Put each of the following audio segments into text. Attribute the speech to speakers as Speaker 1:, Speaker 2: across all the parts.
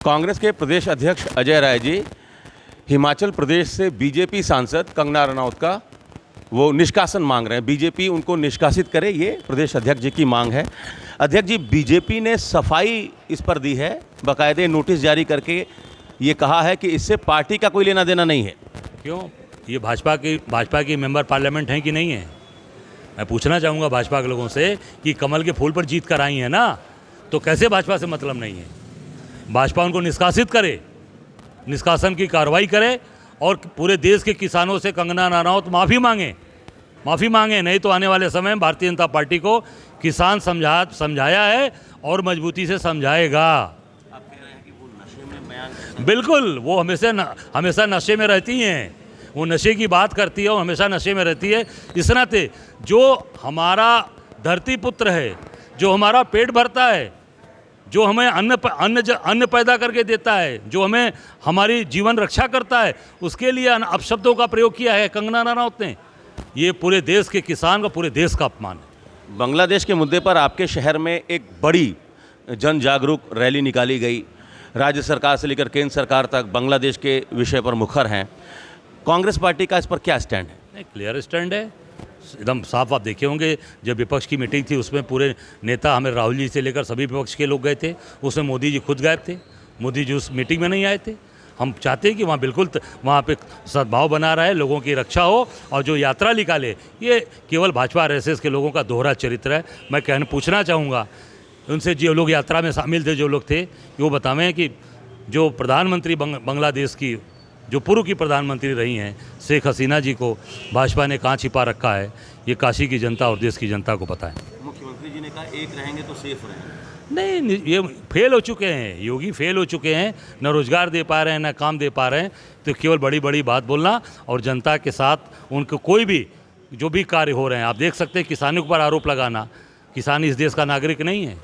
Speaker 1: कांग्रेस के प्रदेश अध्यक्ष अजय राय जी हिमाचल प्रदेश से बीजेपी सांसद कंगना रनौत का वो निष्कासन मांग रहे हैं। बीजेपी उनको निष्कासित करे, ये प्रदेश अध्यक्ष जी की मांग है। अध्यक्ष जी, बीजेपी ने सफाई इस पर दी है, बाकायदे नोटिस जारी करके ये कहा है कि इससे पार्टी का कोई लेना देना नहीं है।
Speaker 2: क्यों? ये भाजपा की मेंबर पार्लियामेंट हैं कि नहीं है? मैं पूछना चाहूँगा भाजपा के लोगों से कि कमल के फूल पर जीत कर आई हैं ना, तो कैसे भाजपा से मतलब नहीं है? भाजपा उनको निष्कासित करे, निष्कासन की कार्रवाई करे और पूरे देश के किसानों से कंगना रनौत माफ़ी मांगे, नहीं तो आने वाले समय में भारतीय जनता पार्टी को किसान समझाया है और मजबूती से समझाएगा।
Speaker 1: आप कह रहे हैं कि वो नशे में बयान,
Speaker 2: बिल्कुल, वो हमेशा नशे में रहती हैं, वो नशे की बात करती है और हमेशा नशे में रहती है। इस नाते जो हमारा धरती पुत्र है, जो हमारा पेट भरता है, जो हमें अन्न पैदा करके देता है, जो हमें हमारी जीवन रक्षा करता है, उसके लिए अपशब्दों का प्रयोग किया है कंगना रनौत ने। ये पूरे देश के किसान का, पूरे देश का अपमान है।
Speaker 1: बांग्लादेश के मुद्दे पर आपके शहर में एक बड़ी जन जागरूक रैली निकाली गई। राज्य सरकार से लेकर केंद्र सरकार तक बांग्लादेश के विषय पर मुखर हैं। कांग्रेस पार्टी का इस पर क्या स्टैंड है?
Speaker 2: नहीं, क्लियर स्टैंड है, एकदम साफ। आप देखे होंगे जब विपक्ष की मीटिंग थी उसमें पूरे नेता, हमें राहुल जी से लेकर सभी विपक्ष के लोग गए थे, उसमें मोदी जी खुद गायब थे। मोदी जी उस मीटिंग में नहीं आए थे। हम चाहते हैं कि वहाँ बिल्कुल वहाँ पे सद्भाव बना रहे, लोगों की रक्षा हो, और जो यात्रा निकाले ये केवल भाजपा आरएसएस के लोगों का दोहरा चरित्र है। मैं पूछना चाहूँगा उनसे, जो लोग यात्रा में शामिल थे, जो लोग थे, कि वो बतावें कि जो प्रधानमंत्री बांग्लादेश की, जो पूर्व की प्रधानमंत्री रही हैं शेख हसीना जी को भाजपा ने कहाँ छिपा रखा है, ये काशी की जनता और देश की जनता को पता है।
Speaker 1: मुख्यमंत्री जी ने कहा एक रहेंगे तो सेफ रहेंगे।
Speaker 2: नहीं, ये फेल हो चुके हैं, योगी फेल हो चुके हैं, न रोजगार दे पा रहे हैं, न काम दे पा रहे हैं। तो केवल बड़ी बड़ी बात बोलना और जनता के साथ उनको कोई भी जो भी कार्य हो रहे हैं, आप देख सकते हैं किसानों के ऊपर आरोप लगाना। किसान इस देश का नागरिक नहीं है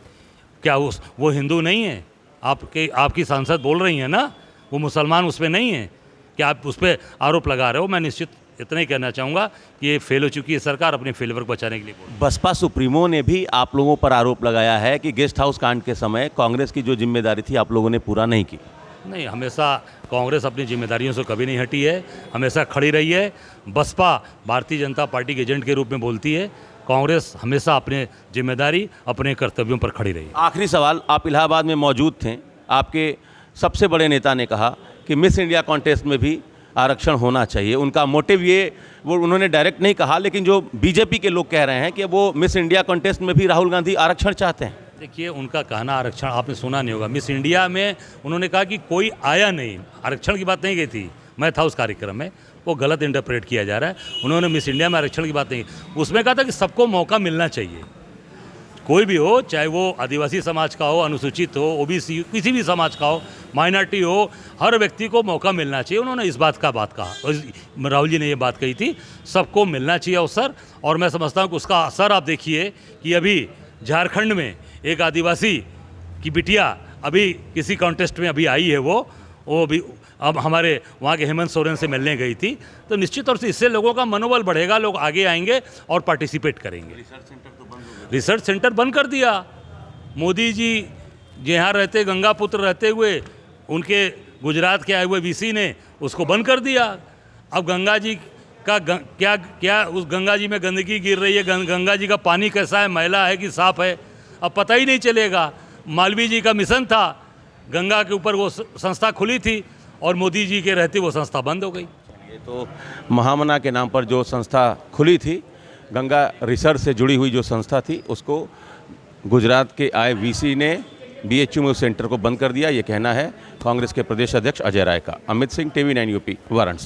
Speaker 2: क्या? वो हिंदू नहीं है? आपकी सांसद बोल रही हैं ना, वो मुसलमान उसमें नहीं है क्या? आप उस पर आरोप लगा रहे हो। मैं निश्चित इतना ही कहना चाहूँगा कि ये फेल हो चुकी है सरकार, अपने फेलवर को बचाने के लिए।
Speaker 1: बसपा सुप्रीमो ने भी आप लोगों पर आरोप लगाया है कि गेस्ट हाउस कांड के समय कांग्रेस की जो जिम्मेदारी थी आप लोगों ने पूरा नहीं की।
Speaker 2: नहीं, हमेशा कांग्रेस अपनी जिम्मेदारियों से कभी नहीं हटी है, हमेशा खड़ी रही है। बसपा भारतीय जनता पार्टी के एजेंट के रूप में बोलती है, कांग्रेस हमेशा अपने जिम्मेदारी, अपने कर्तव्यों पर खड़ी रही।
Speaker 1: आखिरी सवाल, आप इलाहाबाद में मौजूद थे, आपके सबसे बड़े नेता ने कहा कि मिस इंडिया कॉन्टेस्ट में भी आरक्षण होना चाहिए। उनका मोटिव ये, वो उन्होंने डायरेक्ट नहीं कहा, लेकिन जो बीजेपी के लोग कह रहे हैं कि वो मिस इंडिया कॉन्टेस्ट में भी राहुल गांधी आरक्षण चाहते हैं।
Speaker 2: देखिए, उनका कहना आरक्षण आपने सुना नहीं होगा। मिस इंडिया में उन्होंने कहा कि कोई आया नहीं, आरक्षण की बात नहीं गई थी। मैं था उस कार्यक्रम में, वो गलत इंटरप्रेट किया जा रहा है। उन्होंने मिस इंडिया में आरक्षण की बात नहीं, उसमें कहा था कि सबको मौका मिलना चाहिए, कोई भी हो, चाहे वो आदिवासी समाज का हो, अनुसूचित हो, ओबीसी, किसी भी समाज का हो, माइनॉरिटी हो, हर व्यक्ति को मौका मिलना चाहिए। उन्होंने इस बात कहा, और राहुल जी ने ये बात कही थी, सबको मिलना चाहिए अवसर। और मैं समझता हूँ कि उसका असर आप देखिए कि अभी झारखंड में एक आदिवासी की बिटिया अभी किसी कॉन्टेस्ट में अभी आई है, वो भी अब हमारे वहाँ के हेमंत सोरेन से मिलने गई थी। तो निश्चित तौर से इससे लोगों का मनोबल बढ़ेगा, लोग आगे आएंगे और पार्टिसिपेट करेंगे। रिसर्च सेंटर बंद कर दिया मोदी जी, यहाँ रहते गंगापुत्र रहते हुए, उनके गुजरात के आए हुए वीसी ने उसको बंद कर दिया। अब गंगा जी का क्या उस गंगा जी में गंदगी गिर रही है, गंगा जी का पानी कैसा है, मैला है कि साफ है, अब पता ही नहीं चलेगा। मालवीय जी का मिशन था, गंगा के ऊपर वो संस्था खुली थी और मोदी जी के रहते वो संस्था बंद हो गई।
Speaker 1: ये तो महामना के नाम पर जो संस्था खुली थी, गंगा रिसर्च से जुड़ी हुई जो संस्था थी, उसको गुजरात के आए वीसी ने बीएचयू में उस सेंटर को बंद कर दिया। ये कहना है कांग्रेस के प्रदेश अध्यक्ष अजय राय का। Amit Singh, TV9 UP, Varanasi.